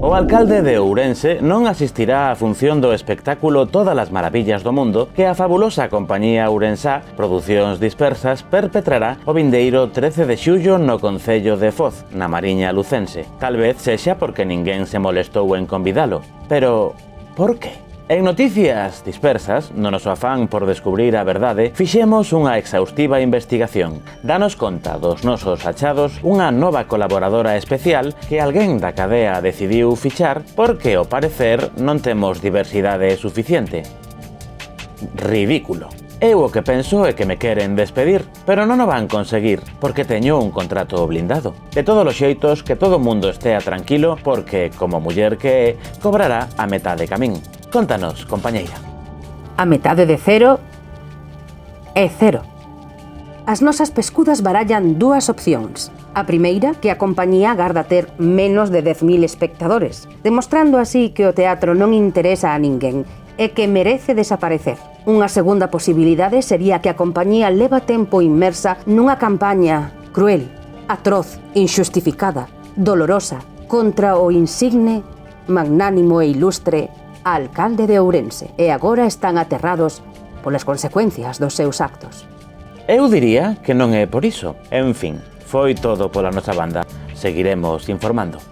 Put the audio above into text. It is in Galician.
O alcalde de Ourense non asistirá á función do espectáculo Todas as Maravillas do Mundo que a fabulosa compañía ourensá Producións Dispersas perpetrará o vindeiro 13 de xullo no concello de Foz, na Mariña Lucense. Tal vez sexa porque ninguén se molestou en convidalo. Pero, por qué? En Noticias Dispersas, no noso afán por descubrir a verdade, fixemos unha exhaustiva investigación. Danos conta dos nosos achados unha nova colaboradora especial que alguén da cadea decidiu fichar porque, ao parecer, non temos diversidade suficiente. Ridículo. Eu o que penso é que me queren despedir, pero non o van conseguir, porque teño un contrato blindado. De todos os xeitos, que todo o mundo estea tranquilo, porque, como muller que é, cobrará a metade camín. Contanos, compañeira. A metade de cero é cero. As nosas pescudas barallan dúas opcións. A primeira, que a compañía agarda ter menos de 10.000 espectadores, demostrando así que o teatro non interesa a ninguén e que merece desaparecer. Unha segunda posibilidade sería que a compañía leva tempo inmersa nunha campaña cruel, atroz, inxustificada, dolorosa, contra o insigne, magnánimo e ilustre alcalde de Ourense, e agora están aterrados polas consecuencias dos seus actos. Eu diría que non é por iso. En fin, foi todo pola nosa banda. Seguiremos informando.